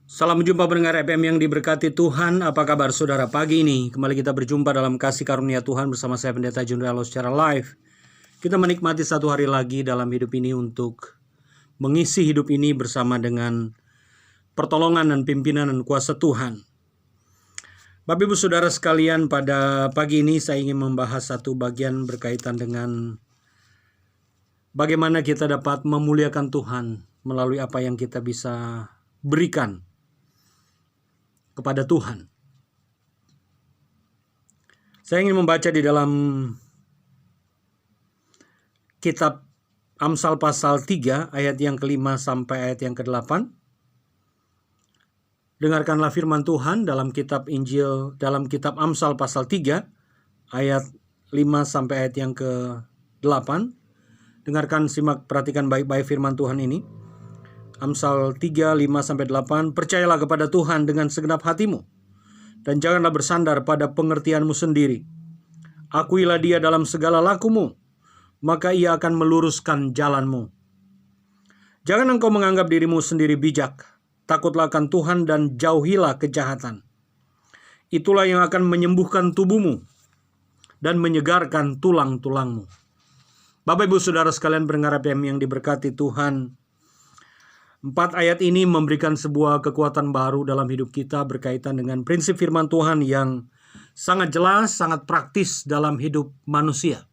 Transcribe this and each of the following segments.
Salam jumpa pendengar FM yang diberkati Tuhan. Apa kabar saudara pagi ini? Kembali kita berjumpa dalam kasih karunia Tuhan bersama saya Pendeta Junrialo secara live. Kita menikmati satu hari lagi dalam hidup ini untuk mengisi hidup ini bersama dengan pertolongan dan pimpinan dan kuasa Tuhan. Bapak Ibu Saudara sekalian, pada pagi ini saya ingin membahas satu bagian berkaitan dengan bagaimana kita dapat memuliakan Tuhan melalui apa yang kita bisa berikan kepada Tuhan. Saya ingin membaca di dalam kitab Amsal pasal 3 ayat yang ke-5 sampai ayat yang ke-8. Dengarkanlah firman Tuhan dalam kitab kitab Amsal pasal 3 ayat 5 sampai ayat yang ke-8. Dengarkan, simak, perhatikan baik-baik firman Tuhan ini. Amsal 3, 5-8, percayalah kepada Tuhan dengan segenap hatimu, dan janganlah bersandar pada pengertianmu sendiri. Akuilah Dia dalam segala lakumu, maka Ia akan meluruskan jalanmu. Jangan engkau menganggap dirimu sendiri bijak, takutlah akan Tuhan dan jauhilah kejahatan. Itulah yang akan menyembuhkan tubuhmu dan menyegarkan tulang-tulangmu. Bapak Ibu Saudara sekalian pendengar FM yang diberkati Tuhan, 4 ayat ini memberikan sebuah kekuatan baru dalam hidup kita berkaitan dengan prinsip firman Tuhan yang sangat jelas, sangat praktis dalam hidup manusia.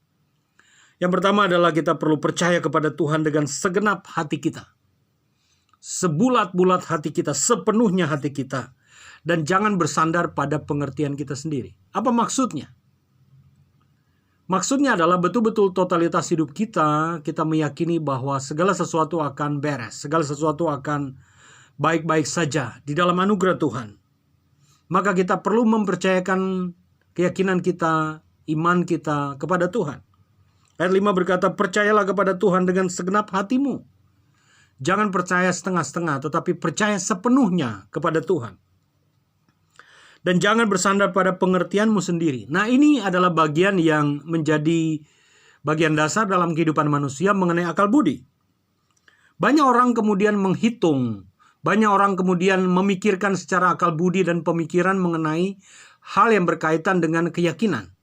Yang pertama adalah kita perlu percaya kepada Tuhan dengan segenap hati kita. Sebulat-bulat hati kita, sepenuhnya hati kita. Dan jangan bersandar pada pengertian kita sendiri. Apa maksudnya? Maksudnya adalah betul-betul totalitas hidup kita meyakini bahwa segala sesuatu akan beres, segala sesuatu akan baik-baik saja di dalam anugerah Tuhan. Maka kita perlu mempercayakan keyakinan kita, iman kita kepada Tuhan. Ayat 5 berkata, percayalah kepada Tuhan dengan segenap hatimu. Jangan percaya setengah-setengah, tetapi percaya sepenuhnya kepada Tuhan. Dan jangan bersandar pada pengertianmu sendiri. Nah, ini adalah bagian yang menjadi bagian dasar dalam kehidupan manusia mengenai akal budi. Banyak orang kemudian menghitung, banyak orang kemudian memikirkan secara akal budi dan pemikiran mengenai hal yang berkaitan dengan keyakinan.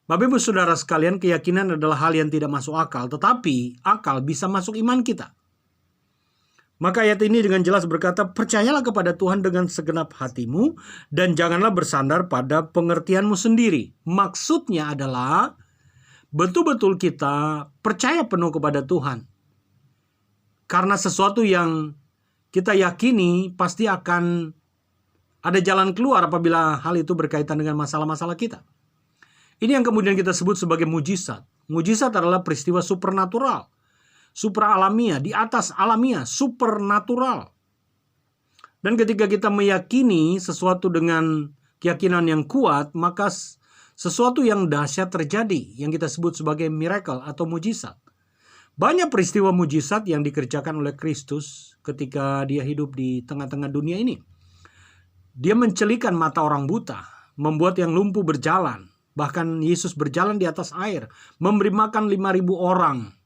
Bapak Ibu Saudara sekalian, keyakinan adalah hal yang tidak masuk akal, tetapi akal bisa masuk iman kita. Maka ayat ini dengan jelas berkata, percayalah kepada Tuhan dengan segenap hatimu dan janganlah bersandar pada pengertianmu sendiri. Maksudnya adalah betul-betul kita percaya penuh kepada Tuhan. Karena sesuatu yang kita yakini pasti akan ada jalan keluar apabila hal itu berkaitan dengan masalah-masalah kita. Ini yang kemudian kita sebut sebagai mujizat. Mujizat adalah peristiwa supernatural. Supraalamiah, di atas alamiah, supernatural. Dan ketika kita meyakini sesuatu dengan keyakinan yang kuat, maka sesuatu yang dahsyat terjadi, yang kita sebut sebagai miracle atau mujizat. Banyak peristiwa mujizat yang dikerjakan oleh Kristus ketika dia hidup di tengah-tengah dunia ini. Dia mencelikan mata orang buta, membuat yang lumpuh berjalan. Bahkan Yesus berjalan di atas air, memberi makan 5.000 orang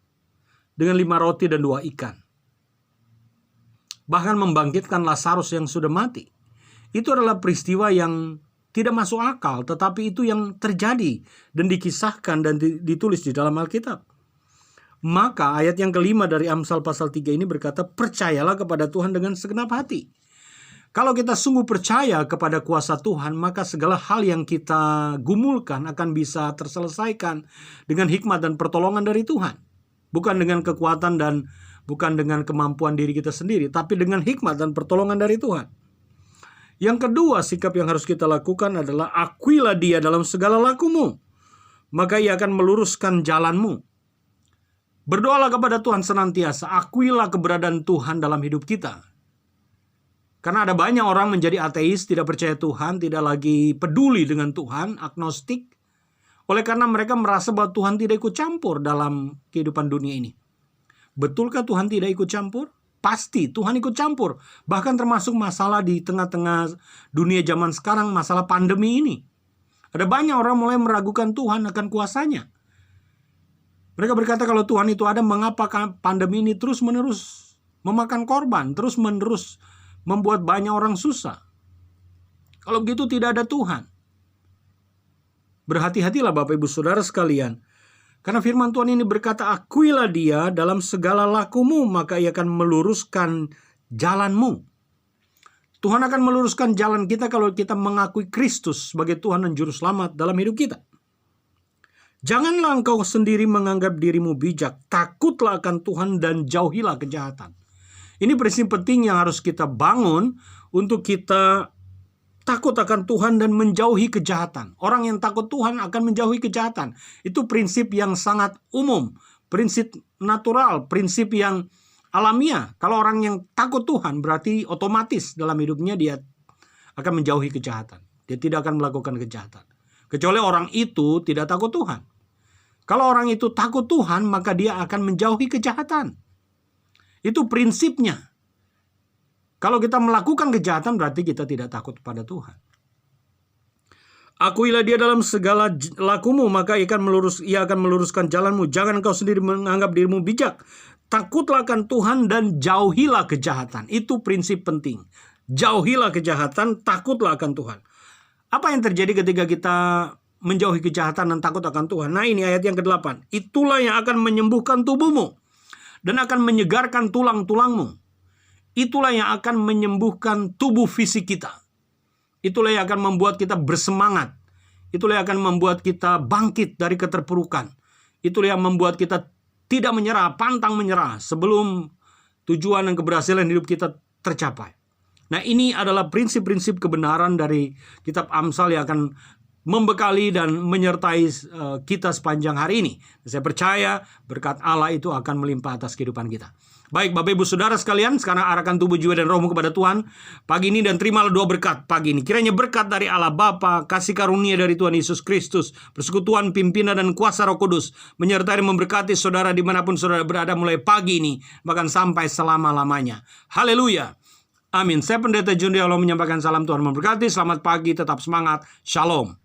dengan 5 roti dan 2 ikan. Bahkan membangkitkan Lazarus yang sudah mati. Itu adalah peristiwa yang tidak masuk akal, tetapi itu yang terjadi dan dikisahkan dan ditulis di dalam Alkitab. Maka ayat yang kelima dari Amsal pasal 3 ini berkata, percayalah kepada Tuhan dengan segenap hati. Kalau kita sungguh percaya kepada kuasa Tuhan, maka segala hal yang kita gumulkan akan bisa terselesaikan dengan hikmat dan pertolongan dari Tuhan. Bukan dengan kekuatan dan bukan dengan kemampuan diri kita sendiri, tapi dengan hikmat dan pertolongan dari Tuhan. Yang kedua, sikap yang harus kita lakukan adalah akuilah Dia dalam segala lakumu, maka Ia akan meluruskan jalanmu. Berdoalah kepada Tuhan senantiasa, akuilah keberadaan Tuhan dalam hidup kita. Karena ada banyak orang menjadi ateis, tidak percaya Tuhan, tidak lagi peduli dengan Tuhan, agnostik. Oleh karena mereka merasa bahwa Tuhan tidak ikut campur dalam kehidupan dunia ini. Betulkah Tuhan tidak ikut campur? Pasti Tuhan ikut campur. Bahkan termasuk masalah di tengah-tengah dunia zaman sekarang, masalah pandemi ini. Ada banyak orang mulai meragukan Tuhan akan kuasanya. Mereka berkata kalau Tuhan itu ada, mengapa pandemi ini terus-menerus memakan korban, terus-menerus membuat banyak orang susah. Kalau begitu tidak ada Tuhan. Berhati-hatilah Bapak Ibu Saudara sekalian. Karena firman Tuhan ini berkata, akuilah Dia dalam segala lakumu, maka Ia akan meluruskan jalanmu. Tuhan akan meluruskan jalan kita kalau kita mengakui Kristus sebagai Tuhan dan Juru Selamat dalam hidup kita. Janganlah engkau sendiri menganggap dirimu bijak, takutlah akan Tuhan dan jauhilah kejahatan. Ini prinsip penting yang harus kita bangun untuk kita takut akan Tuhan dan menjauhi kejahatan. Orang yang takut Tuhan akan menjauhi kejahatan. Itu prinsip yang sangat umum, prinsip natural, prinsip yang alamiah. Kalau orang yang takut Tuhan berarti otomatis dalam hidupnya dia akan menjauhi kejahatan. Dia tidak akan melakukan kejahatan. Kecuali orang itu tidak takut Tuhan. Kalau orang itu takut Tuhan, maka dia akan menjauhi kejahatan. Itu prinsipnya. Kalau kita melakukan kejahatan, berarti kita tidak takut pada Tuhan. Akuilah Dia dalam segala lakumu, maka Ia akan meluruskan jalanmu. Jangan engkau sendiri menganggap dirimu bijak. Takutlah akan Tuhan dan jauhilah kejahatan. Itu prinsip penting. Jauhilah kejahatan, takutlah akan Tuhan. Apa yang terjadi ketika kita menjauhi kejahatan dan takut akan Tuhan? Nah, ini ayat yang ke-8. Itulah yang akan menyembuhkan tubuhmu dan akan menyegarkan tulang-tulangmu. Itulah yang akan menyembuhkan tubuh fisik kita. Itulah yang akan membuat kita bersemangat. Itulah yang akan membuat kita bangkit dari keterpurukan. Itulah yang membuat kita tidak menyerah, pantang menyerah sebelum tujuan dan keberhasilan hidup kita tercapai. Nah, ini adalah prinsip-prinsip kebenaran dari kitab Amsal yang akan membekali dan menyertai kita sepanjang hari ini. Saya percaya berkat Allah itu akan melimpah atas kehidupan kita. Baik Bapak Ibu Saudara sekalian, sekarang arahkan tubuh, jiwa, dan rohmu kepada Tuhan pagi ini dan terimalah doa berkat pagi ini. Kiranya berkat dari Allah Bapa, kasih karunia dari Tuhan Yesus Kristus, persekutuan pimpinan dan kuasa Roh Kudus menyertai dan memberkati saudara dimanapun saudara berada mulai pagi ini bahkan sampai selama-lamanya. Haleluya. Amin. Saya Pendeta Jundi Allah menyampaikan salam Tuhan memberkati. Selamat pagi, tetap semangat. Shalom.